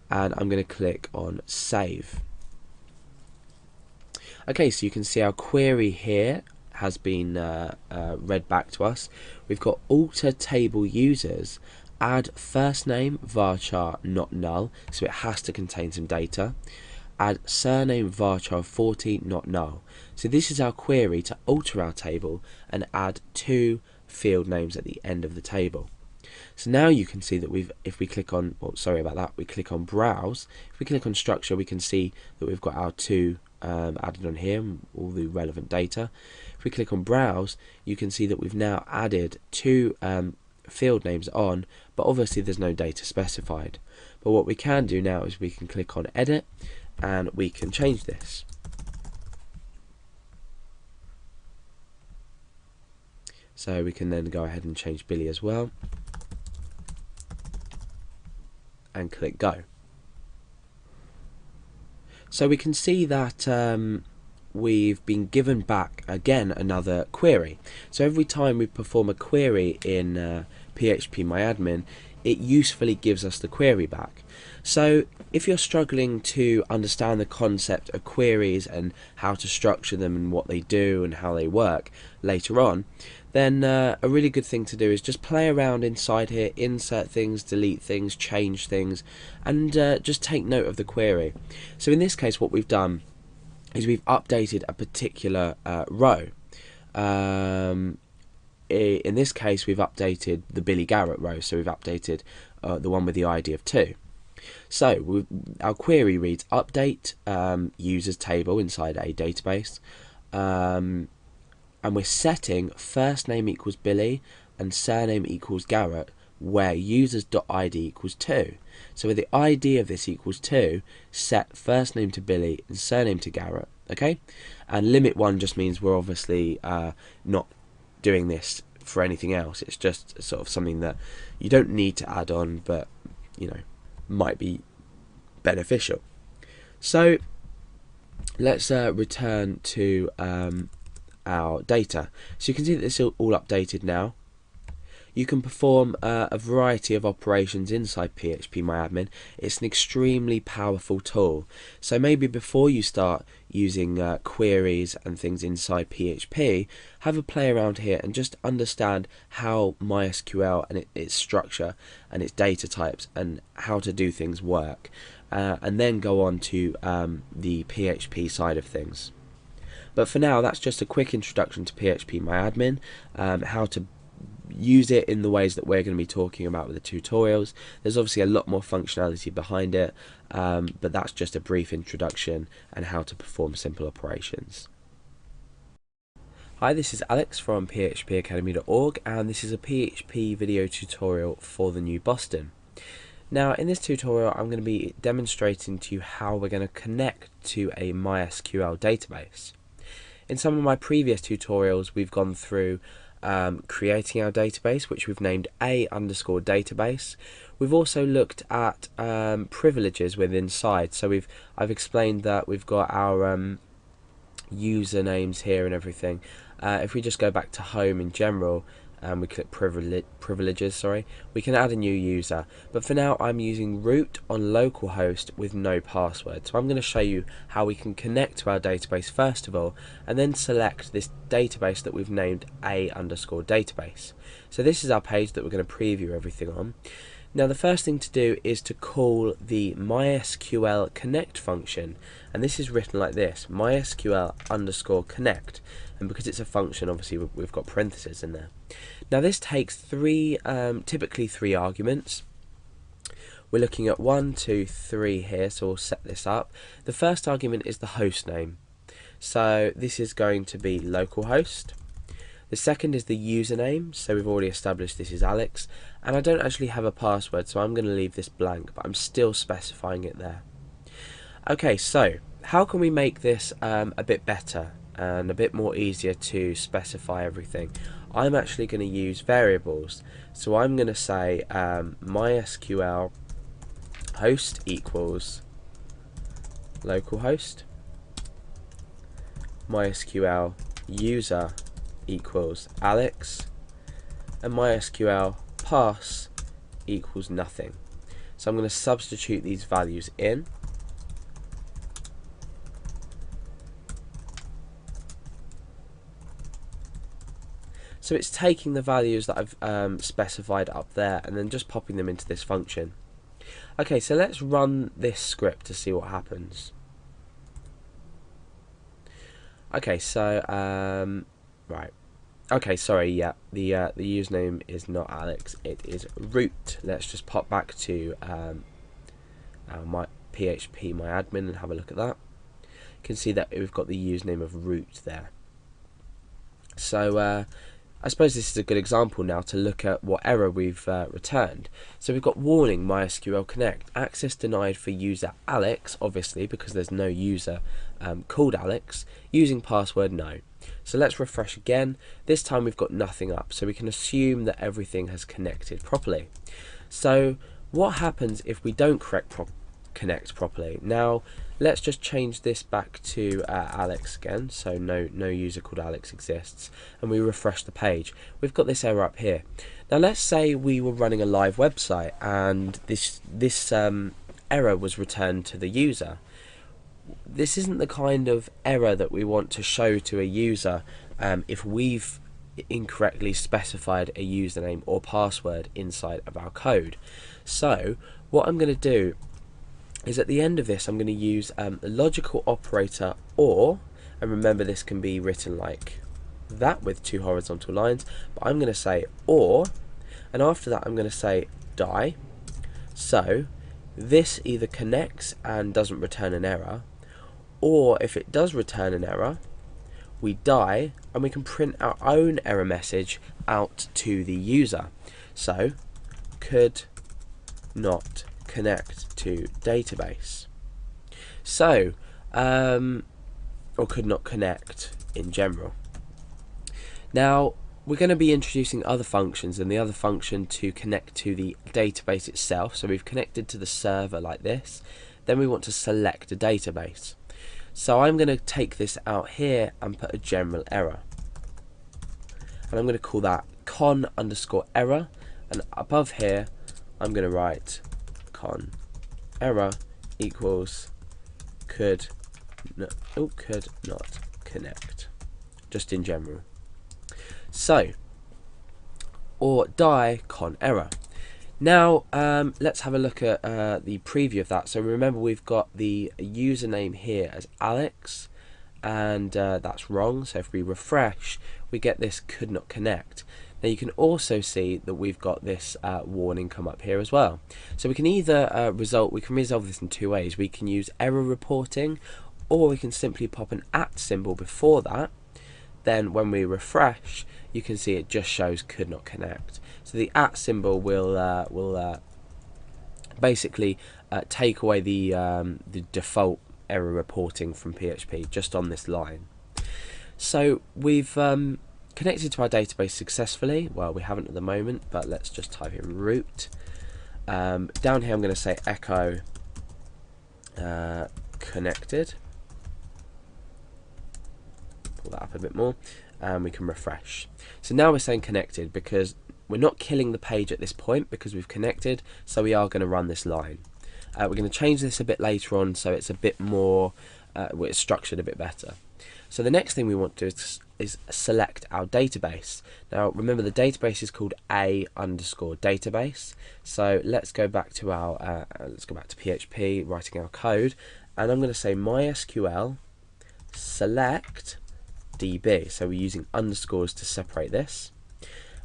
And I'm going to click on Save. Okay, so you can see our query here has been read back to us. We've got alter table users, add first name varchar not null, so it has to contain some data. Add surname varchar 40 not null. So this is our query to alter our table and add 2 field names at the end of the table. So now you can see that if we click on, well, sorry about that, we click on Browse. If we click on Structure, we can see that we've got our 2 added on here, all the relevant data. If we click on Browse, you can see that we've now added 2 field names on, but obviously there's no data specified. But what we can do now is we can click on Edit and we can change this. So we can then go ahead and change Billy as well and click Go. So we can see that we've been given back again another query. So every time we perform a query in phpMyAdmin, it usefully gives us the query back. So if you're struggling to understand the concept of queries and how to structure them and what they do and how they work later on, then a really good thing to do is just play around inside here, insert things, delete things, change things, and just take note of the query. So in this case what we've done is we've updated a particular row. In this case we've updated the Billy Garrett row, so we've updated the one with the ID of 2. So our query reads update users table inside a database, and we're setting first name equals Billy and surname equals Garrett, where users.id equals 2. So with the ID of this equals 2, set first name to Billy and surname to Garrett. Okay, and limit 1 just means we're obviously not doing this for anything else. It's just sort of something that you don't need to add on, but you know, might be beneficial. So let's return to our data. So you can see that it's all updated now. You can perform a variety of operations inside phpMyAdmin. It's an extremely powerful tool. So maybe before you start using queries and things inside PHP, have a play around here and just understand how MySQL and its structure and its data types and how to do things work. And then go on to the PHP side of things. But for now, that's just a quick introduction to phpMyAdmin, how to use it in the ways that we're going to be talking about with the tutorials. There's obviously a lot more functionality behind it, but that's just a brief introduction and how to perform simple operations. Hi, this is Alex from phpacademy.org, and this is a PHP video tutorial for the new Boston. Now, in this tutorial, I'm going to be demonstrating to you how we're going to connect to a MySQL database. In some of my previous tutorials, we've gone through creating our database, which we've named A_database. We've also looked at privileges within inside. So I've explained that we've got our usernames here and everything. If we just go back to home in general, we click privileges, we can add a new user. But for now, I'm using root on localhost with no password. So I'm going to show you how we can connect to our database first of all, and then select this database that we've named A_database. So this is our page that we're going to preview everything on. Now the first thing to do is to call the MySQL connect function, and this is written like this: MySQL_connect, and because it's a function, obviously we've got parentheses in there. Now this takes typically three arguments. We're looking at 1, 2, 3 here, so we'll set this up. The first argument is the host name, so this is going to be localhost. The second is the username, so we've already established this is Alex, and I don't actually have a password, so I'm going to leave this blank, but I'm still specifying it there. Okay, so how can we make this a bit better and a bit more easier to specify everything? I'm actually going to use variables, so I'm going to say MySQL host equals localhost, MySQL user equals Alex, and MySQL pass equals nothing. So I'm going to substitute these values in. So it's taking the values that I've specified up there and then just popping them into this function. Okay, so let's run this script to see what happens. Okay, so right. Okay, sorry, yeah, the username is not Alex, it is root. Let's just pop back to our phpMyAdmin and have a look at that. You can see that we've got the username of root there. So I suppose this is a good example now to look at what error we've returned. So we've got warning MySQL connect, access denied for user Alex, obviously because there's no user called Alex, using password no. So let's refresh again. This time we've got nothing up, so we can assume that everything has connected properly. So what happens if we don't connect properly? Now let's just change this back to Alex again, so no user called Alex exists, and we refresh the page. We've got this error up here. Now let's say we were running a live website and this error was returned to the user. This isn't the kind of error that we want to show to a user if we've incorrectly specified a username or password inside of our code. So what I'm going to do is at the end of this I'm going to use a logical operator OR, and remember this can be written like that with two horizontal lines, but I'm going to say OR, and after that I'm going to say die. So this either connects and doesn't return an error, or if it does return an error, we die and we can print our own error message out to the user. So could not connect to database. So or could not connect in general. Now we're going to be introducing other functions, and the other function to connect to the database itself. So we've connected to the server like this. then we want to select a database. So I'm going to take this out here and put a general error, and I'm going to call that con underscore error, and above here I'm going to write con error equals could not connect, just in general. So, or die con error. Now let's have a look at the preview of that. So remember, we've got the username here as Alex, and that's wrong. So if we refresh, we get this could not connect. Now you can also see that we've got this warning come up here as well. So we can either resolve this in two ways. We can use error reporting, or we can simply pop an @ symbol before that. Then when we refresh, you can see it just shows could not connect. So the @ symbol will basically take away the default error reporting from PHP just on this line. So we've connected to our database successfully. Well, we haven't at the moment, but let's just type in root. Down here I'm going to say echo connected. Pull that up a bit more, and we can refresh. So now we're saying connected because we're not killing the page at this point because we've connected, so we are going to run this line. We're going to change this a bit later on so it's a bit more, it's structured a bit better. So the next thing we want to do is select our database. Now remember, the database is called a_database. So let's go back to our PHP, writing our code, and I'm going to say MySQL select DB. So we're using underscores to separate this,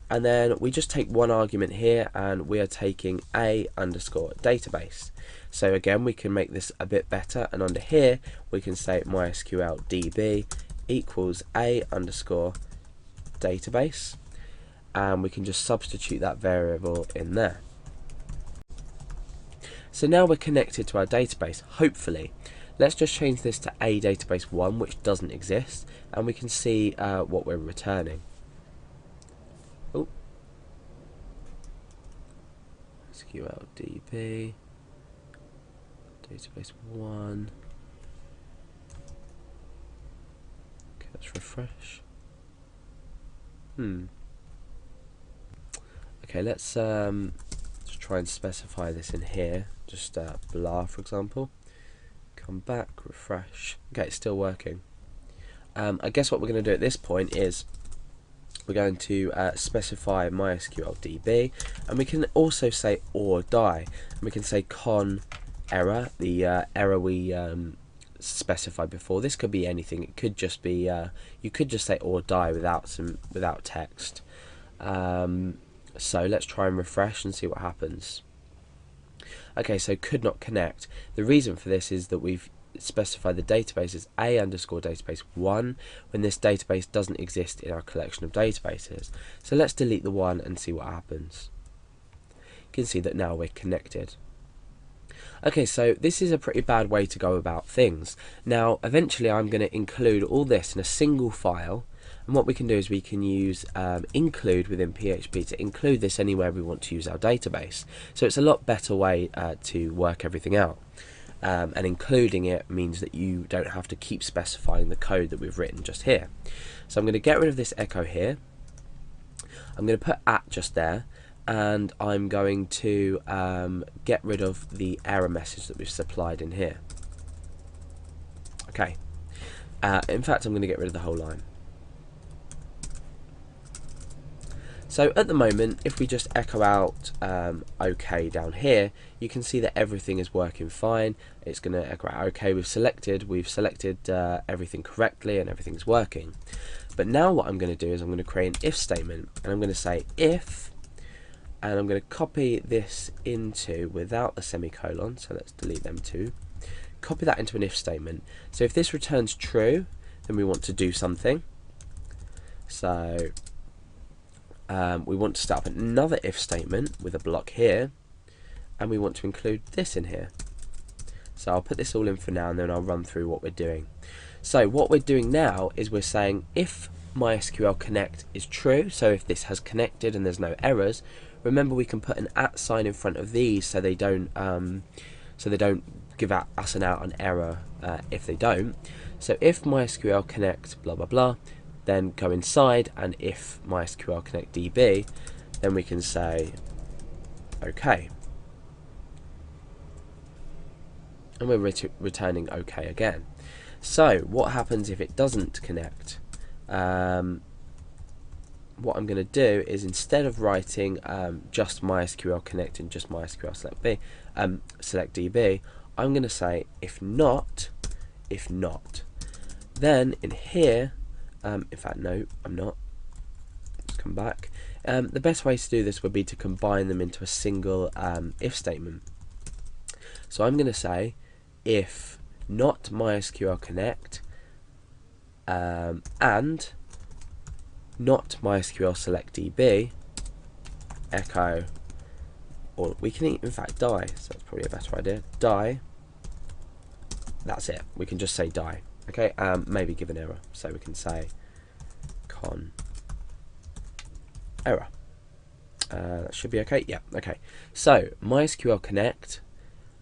and then we just take one argument here, and we are taking a_database. So again, we can make this a bit better, and under here we can say MySQL DB equals a_database, and we can just substitute that variable in there. So now we're connected to our database, hopefully. Let's just change this to a database 1, which doesn't exist, and we can see what we're returning. Oh, SQL DB database 1. Okay, let's refresh. Okay, let's try and specify this in here. Just blah, for example. Come back, refresh. Okay, it's still working. I guess what we're going to do at this point is we're going to specify MySQL DB, and we can also say or die, and we can say con error, the error we specified before. This could be anything. It could just be you could just say or die without text. So let's try and refresh and see what happens. Okay, so could not connect. The reason for this is that we've specified the database as a_database 1 when this database doesn't exist in our collection of databases. So let's delete the 1 and see what happens. You can see that now we're connected. Okay, so this is a pretty bad way to go about things. Now, eventually I'm going to include all this in a single file, and what we can do is we can use include within PHP to include this anywhere we want to use our database. So it's a lot better way to work everything out. And including it means that you don't have to keep specifying the code that we've written just here. So I'm going to get rid of this echo here. I'm going to put @ just there, and I'm going to get rid of the error message that we've supplied in here. Okay. In fact, I'm going to get rid of the whole line. So at the moment, if we just echo out OK down here, you can see that everything is working fine. It's going to echo out OK. We've selected everything correctly, and everything's working. But now what I'm going to do is I'm going to create an if statement, and I'm going to say if, and I'm going to copy this into without the semicolon. So let's delete them too. Copy that into an if statement. So if this returns true, then we want to do something. So we want to start up another if statement with a block here, and we want to include this in here. So I'll put this all in for now, and then I'll run through what we're doing. So what we're doing now is we're saying if MySQL connect is true, so if this has connected and there's no errors, remember we can put an @ sign in front of these so they don't give us an error if they don't. So if MySQL connect blah blah blah, then go inside, and if MySQL connect DB, then we can say OK, and we're returning OK again. So what happens if it doesn't connect? What I'm going to do is, instead of writing just MySQL connect and just MySQL select DB, I'm going to say if not. Then in here, in fact no, I'm not. Let's come back. The best way to do this would be to combine them into a single if statement. So I'm going to say if not MySQL connect and not MySQL select DB, echo, or we can in fact die, so that's probably a better idea, die. That's it, we can just say die. Okay, maybe give an error, so we can say con error. That should be okay. Yeah, okay. So MySQL connect,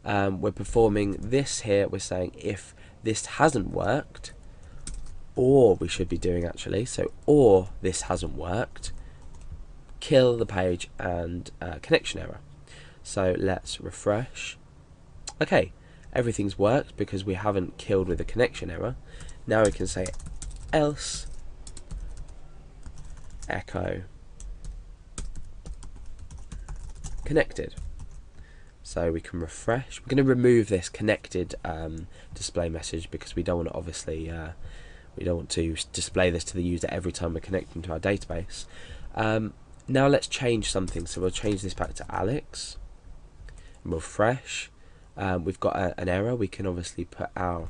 we're performing this here. We're saying if this hasn't worked, or we should be doing actually, so or this hasn't worked, kill the page and connection error. So let's refresh. Okay, everything's worked because we haven't killed with a connection error. Now we can say else echo connected. So we can refresh. We're going to remove this connected display message because we don't want to obviously we don't want to display this to the user every time we're connecting to our database. Now let's change something. So we'll change this back to Alex. And we'll refresh. We've got an error. We can obviously put our...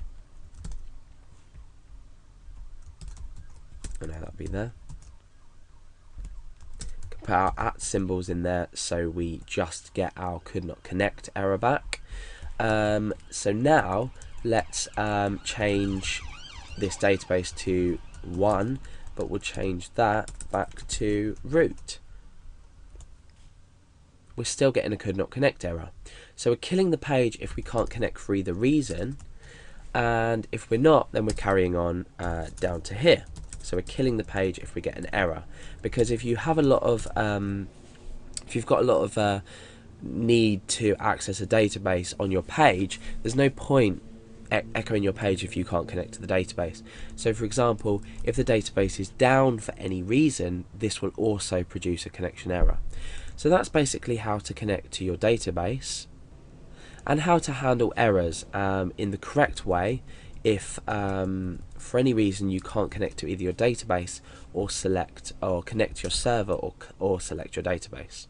Oh no, that'll be there. Put our @ symbols in there so we just get our could not connect error back. So now let's change this database to 1, but we'll change that back to root. We're still getting a could not connect error. So we're killing the page if we can't connect for either reason, and if we're not, then we're carrying on down to here. So we're killing the page if we get an error, because if you have a lot of if you've got a lot of need to access a database on your page, there's no point echoing your page if you can't connect to the database. So for example, if the database is down for any reason, this will also produce a connection error. So that's basically how to connect to your database and how to handle errors in the correct way if for any reason you can't connect to either your database or connect to your server or select your database.